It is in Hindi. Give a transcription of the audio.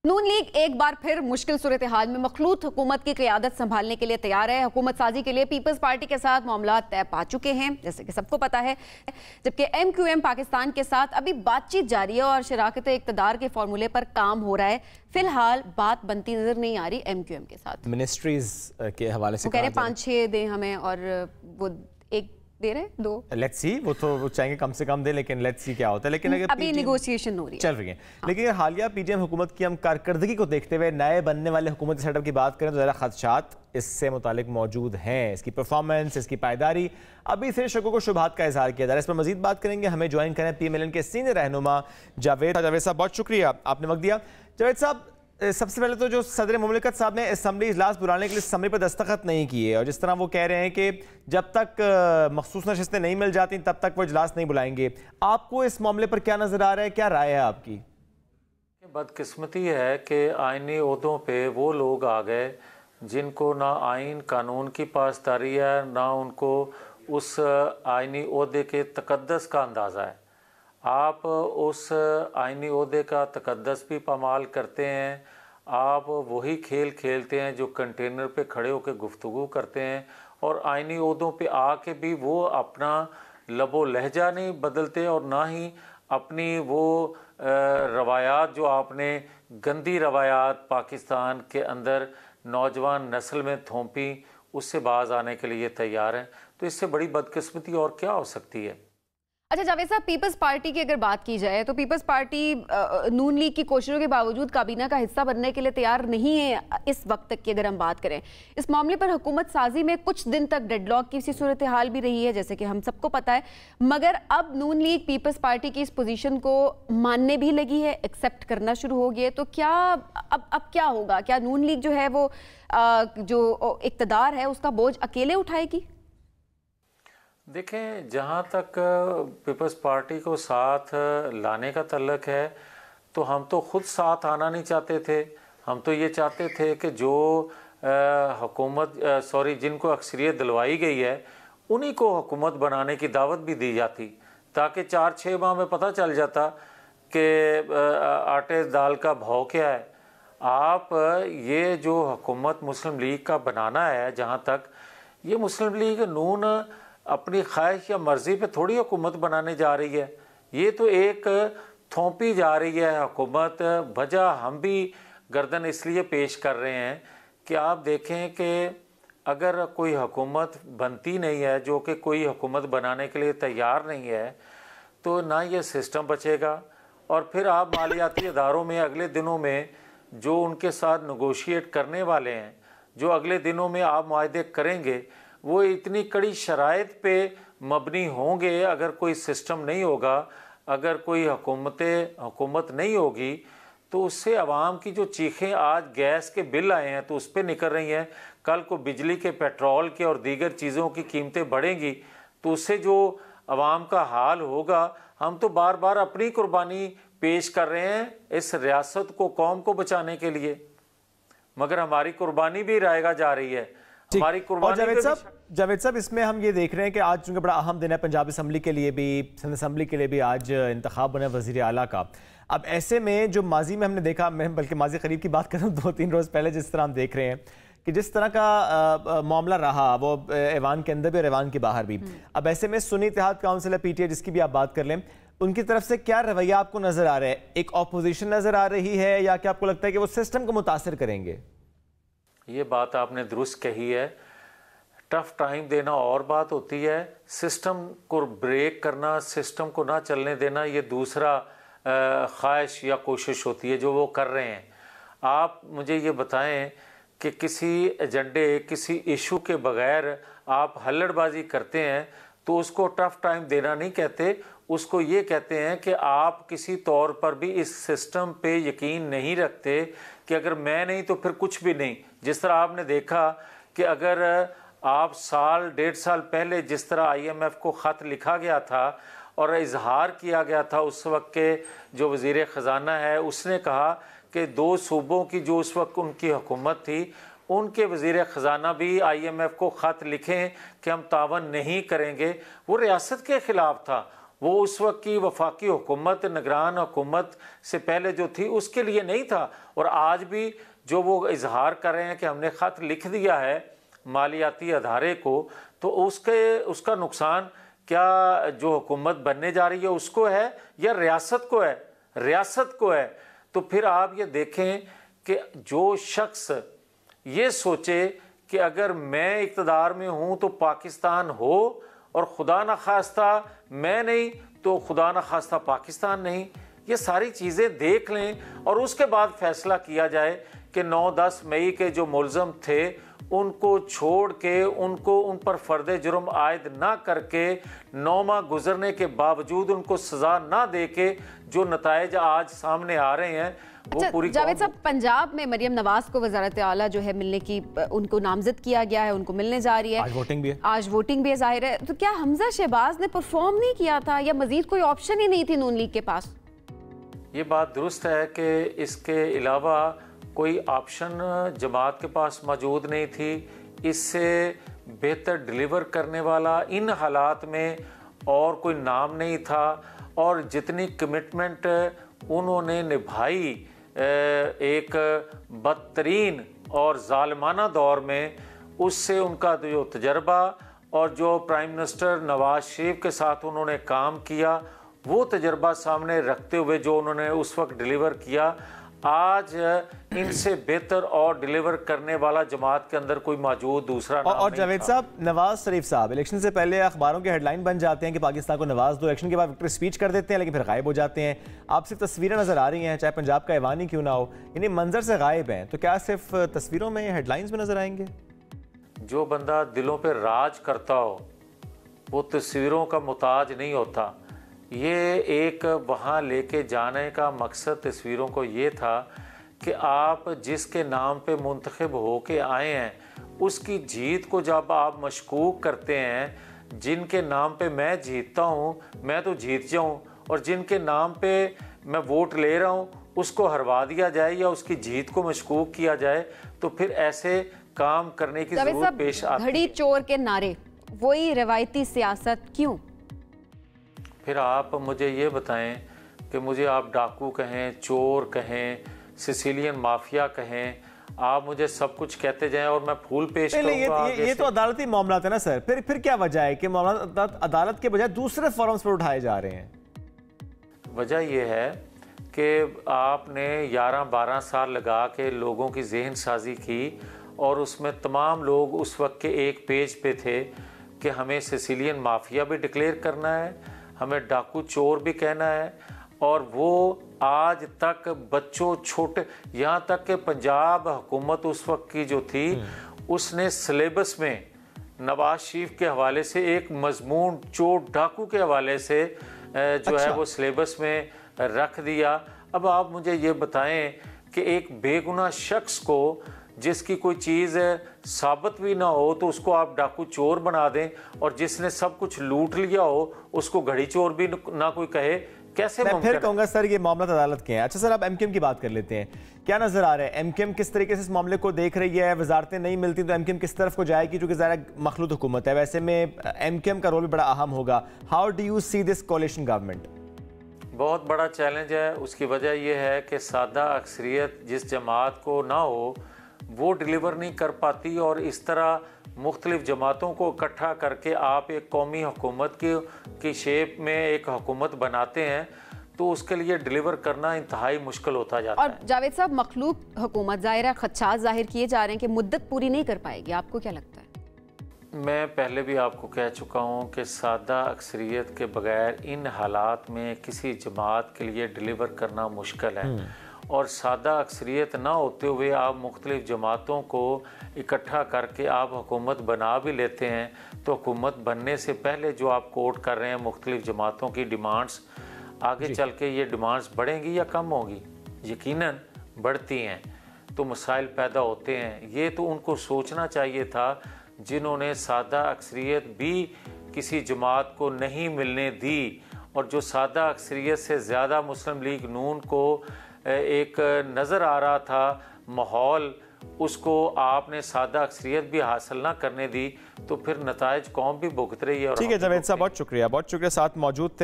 नून लीग एक बार फिर मुश्किल सूरत हाल में मखलूत हुकूमत की क़यादत संभालने के लिए तैयार है। हुकूमत साजी के लिए पीपल्स पार्टी के साथ मामला तय पा चुके हैं, जैसे कि सबको पता है, जबकि MQM पाकिस्तान के साथ अभी बातचीत जारी है और शराकत इक़्तिदार के फार्मूले पर काम हो रहा है। फिलहाल बात बनती नजर नहीं आ रही MQM के साथ। मिनिस्ट्रीज के हवाले से वो कह रहे हैं 5-6 दें हमें और वो एक दे रहे 2। लेट्स सी, वो तो चाहेंगे कम से कम दे, लेकिन लेट्स सी क्या होता है। लेकिन अगर अभी नेगोशिएशन हो रही है, चल रही है। लेकिन हालिया PTM हुकूमत की हम कारकर्दगी को देखते हुए नए बनने वाले हुकूमती सेटअप की बात करें तो ज़रा खदशात इससे मुतालिक मौजूद हैं। इसकी परफॉर्मेंस, इसकी पायदारी, अभी से शकों को शुबहात का इजहार किया जा रहा है। इस पर मजीद बात करेंगे। हमें ज्वाइन करें PMLN के सीनियर रहनुमा जावेद साहब। बहुत शुक्रिया, आपने वक्त दिया। जावेद साहब, सबसे पहले तो जो सदर मुमलिकत साहब ने असम्बली इजलास बुलाने के लिए असम्बली पर दस्तखत नहीं किए और जिस तरह वो कह रहे हैं कि जब तक मखसूस नशिस्तें नहीं मिल जाती तब तक वो इजलास नहीं बुलाएंगे, आपको इस मामले पर क्या नजर आ रहा है, क्या राय है आपकी? बदकिस्मती है कि आइनी ओहदों पे वो लोग आ गए जिनको ना आइन कानून की पासदारी है, ना उनको उस आइनी ओहदे के तकद्दस का अंदाज़ा है। आप उस आइनी ओहदे का तकद्दस भी पामाल करते हैं, आप वही खेल खेलते हैं जो कंटेनर पे खड़े होकर गुफ्तगू करते हैं, और आइनी ओहदों पे आके भी वो अपना लबो लहजा नहीं बदलते और ना ही अपनी वो रवायात जो आपने गंदी रवायात पाकिस्तान के अंदर नौजवान नस्ल में थोपी उससे बाज आने के लिए तैयार हैं। तो इससे बड़ी बदकिस्मती और क्या हो सकती है। अच्छा जावेद साहब, पीपल्स पार्टी की अगर बात की जाए तो पीपल्स पार्टी नून लीग की कोशिशों के बावजूद काबीना का हिस्सा बनने के लिए तैयार नहीं है इस वक्त तक की। अगर हम बात करें इस मामले पर, हुकूमत साजी में कुछ दिन तक डेडलॉक की सी सूरत हाल भी रही है, जैसे कि हम सबको पता है, मगर अब नून लीग पीपल्स पार्टी की इस पोजीशन को मानने भी लगी है, एक्सेप्ट करना शुरू हो गई है। तो क्या अब क्या होगा? क्या नून लीग जो है वो जो इक़्तिदार है उसका बोझ अकेले उठाएगी? देखें, जहाँ तक पीपल्स पार्टी को साथ लाने का तल्लक है तो हम तो ख़ुद साथ आना नहीं चाहते थे। हम तो ये चाहते थे कि जो जिनको अक्सरियत दिलवाई गई है उन्हीं को हुकूमत बनाने की दावत भी दी जाती, ताकि 4-6 माह में पता चल जाता कि आटे दाल का भाव क्या है। आप ये जो हुकूमत मुस्लिम लीग का बनाना है, जहाँ तक ये मुस्लिम लीग नून अपनी ख्वाहिश या मर्ज़ी पे थोड़ी हुकूमत बनाने जा रही है, ये तो एक थोपी जा रही है हुकूमत। वजह हम भी गर्दन इसलिए पेश कर रहे हैं कि आप देखें कि अगर कोई हुकूमत बनती नहीं है, जो कि कोई हुकूमत बनाने के लिए तैयार नहीं है, तो ना ये सिस्टम बचेगा। और फिर आप मालियाती इदारों में अगले दिनों में जो उनके साथ नेगोशिएट करने वाले हैं, जो अगले दिनों में आप मुआहदे करेंगे, वो इतनी कड़ी शराइत पे मबनी होंगे। अगर कोई सिस्टम नहीं होगा, अगर कोई हुकूमत नहीं होगी, तो उससे आवाम की जो चीखें आज गैस के बिल आए हैं तो उस पर निकल रही हैं, कल को बिजली के, पेट्रोल के और दीगर चीज़ों की कीमतें बढ़ेंगी, तो उससे जो आवाम का हाल होगा। हम तो बार बार अपनी कुर्बानी पेश कर रहे हैं इस रियासत को, कौम को बचाने के लिए, मगर हमारी कुर्बानी भी रायगा जा रही है। हमारी कुर्बानी। जावेद साहब, इसमें हम ये देख रहे हैं कि आज चूंकि बड़ा अहम दिन है पंजाब असम्बली के लिए भी, सिंध असम्बली के लिए भी आज इंतखाब बना वज़ीर आला का। अब ऐसे में जो माजी में हमने देखा, मैं बल्कि माजी करीब की बात करूँ 2-3 रोज़ पहले, जिस तरह हम देख रहे हैं कि जिस तरह का मामला रहा वो ऐवान के अंदर भी और ऐवान के बाहर भी। अब ऐसे में सुन्नी इत्तेहाद काउंसिल है PTI, जिसकी भी आप बात कर लें, उनकी तरफ से क्या रवैया आपको नज़र आ रहा है? एक अपोजिशन नज़र आ रही है या क्या आपको लगता है कि वो सिस्टम को मुतासर करेंगे? ये बात आपने दुरुस्त कही है। टफ टाइम देना और बात होती है, सिस्टम को ब्रेक करना, सिस्टम को ना चलने देना, ये दूसरा ख्वाहिश या कोशिश होती है जो वो कर रहे हैं। आप मुझे ये बताएं कि किसी एजेंडे, किसी इशू के बगैर आप हल्लड़बाजी करते हैं तो उसको टफ टाइम देना नहीं कहते, उसको ये कहते हैं कि आप किसी तौर पर भी इस सिस्टम पे यकीन नहीं रखते कि अगर मैं नहीं तो फिर कुछ भी नहीं। जिस तरह आपने देखा कि अगर आप 1.5 साल पहले जिस तरह IMF को ख़त लिखा गया था और इजहार किया गया था, उस वक्त के जो वज़ीर ख़जाना है उसने कहा कि 2 सूबों की जो उस वक्त उनकी हुकूमत थी, उनके वज़ीर ख़जाना भी IMF को ख़त लिखें कि हम तावन नहीं करेंगे। वो रियासत के ख़िलाफ़ था, वो उस वक्त की वफाकी हुकूमत, निगरान हुकूमत से पहले जो थी उसके लिए नहीं था। और आज भी जो वो इजहार कर रहे हैं कि हमने ख़त लिख दिया है मालियाती अदारे को, तो उसका नुकसान क्या जो हुकूमत बनने जा रही है उसको है या रियासत को है? रियासत को है। तो फिर आप ये देखें कि जो शख्स ये सोचे कि अगर मैं इक़्तिदार में हूँ तो पाकिस्तान हो, और खुदा न खास्ता मैं नहीं तो खुदा न खास्ता पाकिस्तान नहीं, ये सारी चीज़ें देख लें और उसके बाद फैसला किया जाए कि 9-10 मई के जो मुलज़म थे उनको छोड़ के, उनको उन पर फ़र्द जुर्म आयद ना करके, 9 माह गुजरने के बावजूद उनको सज़ा ना दे के जो नताइज आज सामने आ रहे हैं वो पूरी। जावेद साहब, पंजाब में मरियम नवाज को वज़ारत आला जो है मिलने की, उनको नामजद किया गया है, उनको मिलने जा रही है। आज वोटिंग भी है। आज वोटिंग भी है, जाहिर है। तो क्या हमजा शहबाज ने परफॉर्म नहीं किया था या मजीद कोई ऑप्शन ही नहीं थी नून लीग के पास? ये बात दुरुस्त है कि इसके अलावा कोई ऑप्शन जमात के पास मौजूद नहीं थी। इससे बेहतर डिलीवर करने वाला इन हालात में और कोई नाम नहीं था, और जितनी कमिटमेंट उन्होंने निभाई एक बदतरीन और ज़ालिमाना दौर में, उससे उनका जो तजर्बा और जो प्राइम मिनिस्टर नवाज शरीफ के साथ उन्होंने काम किया, वो तजर्बा सामने रखते हुए जो उन्होंने उस वक्त डिलीवर किया, आज इनसे बेहतर और डिलीवर करने वाला जमात के अंदर कोई मौजूद दूसरा नाम और जावेद साहब, नवाज शरीफ साहब इलेक्शन से पहले अखबारों के हेडलाइन बन जाते हैं कि पाकिस्तान को नवाज दो, इलेक्शन के बाद विक्ट्री स्पीच कर देते हैं लेकिन फिर गायब हो जाते हैं। आप सिर्फ तस्वीरें नजर आ रही हैं, चाहे पंजाब का ऐवान ही क्यों ना हो, यानी मंजर से गायब हैं, तो क्या सिर्फ तस्वीरों में, हेडलाइंस में नजर आएंगे? जो बंदा दिलों पर राज करता हो वो तस्वीरों का मुताज नहीं होता। ये एक वहाँ लेके जाने का मकसद तस्वीरों को ये था कि आप जिसके नाम पे मुंतखब हो के आए हैं उसकी जीत को जब आप मशकूक करते हैं, जिनके नाम पे मैं जीतता हूँ मैं तो जीत जाऊँ, और जिनके नाम पे मैं वोट ले रहा हूँ उसको हरवा दिया जाए या उसकी जीत को मशकूक किया जाए, तो फिर ऐसे काम करने की जरूरत पेश आती है। घड़ी चोर के नारे, वही रवायती सियासत क्यों? फिर आप मुझे ये बताएं कि मुझे आप डाकू कहें, चोर कहें, सिसिलियन माफिया कहें, आप मुझे सब कुछ कहते जाएं और मैं फूल पेश करूंगा। ये तो अदालती मामला है ना सर, फिर क्या वजह है कि मामला अदालत के बजाय दूसरे फोरम्स पर उठाए जा रहे हैं? वजह यह है कि आपने 11-12 साल लगा के लोगों की जहन साजी की, और उसमें तमाम लोग उस वक्त के एक पेज पे थे कि हमें सिसिलियन माफिया भी डिक्लेयर करना है, हमें डाकू चोर भी कहना है, और वो आज तक बच्चों छोटे, यहाँ तक कि पंजाब हुकूमत उस वक्त की जो थी उसने सिलेबस में नवाज शरीफ के हवाले से एक मजमून चोर डाकू के हवाले से जो है वो सिलेबस में रख दिया। अब आप मुझे ये बताएं कि एक बेगुनाह शख्स को जिसकी कोई चीज़ साबित भी ना हो तो उसको आप डाकू चोर बना दें, और जिसने सब कुछ लूट लिया हो उसको घड़ी चोर भी ना कोई कहे, कैसे? मैं फिर कहूंगा सर ये मामला अदालत के हैं। अच्छा सर, अब एमक्यूएम की बात कर लेते हैं। क्या नजर आ रहा है एमक्यूएम किस तरीके से इस मामले को देख रही है? वजारतें नहीं मिलती तो एमक्यूएम किस तरफ को जाएगी, क्योंकि ज़रा मखलूत हुकूमत है, वैसे में एमक्यूएम का रोल भी बड़ा अहम होगा। How do you see this कोalition government? बहुत बड़ा चैलेंज है। उसकी वजह यह है कि सादा अक्सरियत जिस जमात को ना हो वो डिलीवर नहीं कर पाती, और इस तरह मुख्तलिफ जमातों को इकट्ठा करके आप एक कौमी हुकूमत की शेप में एक हुकूमत बनाते हैं तो उसके लिए डिलीवर करना इंतहाई मुश्किल होता जाता है। और जावेद साहब, मखलूक हुकूमत ज़ाहिर है खदशात जाहिर किए जा रहे हैं कि मुद्दत पूरी नहीं कर पाएगी, आपको क्या लगता है? मैं पहले भी आपको कह चुका हूँ कि सादा अक्सरियत के बगैर इन हालात में किसी जमात के लिए डिलीवर करना मुश्किल है, और सादा अक्सरियत ना होते हुए आप मुख्तलिफ जमातों को इकट्ठा करके आप हुकूमत बना भी लेते हैं, तो हुकूमत बनने से पहले जो आप कोट कर रहे हैं मुख्तलिफ जमातों की डिमांड्स, आगे चल के ये डिमांड्स बढ़ेंगी या कम होगी? यकीनन बढ़ती हैं, तो मसाइल पैदा होते हैं। ये तो उनको सोचना चाहिए था जिन्होंने सादा अक्सरियत भी किसी जमात को नहीं मिलने दी, और जो सादा अक्सरियत से ज़्यादा मुस्लिम लीग नून को एक नज़र आ रहा था माहौल, उसको आपने सादा अक्सरियत भी हासिल ना करने दी, तो फिर नताइज कौम भी भुगत रही है। ठीक है जावेद साहब, बहुत शुक्रिया साथ मौजूद थे।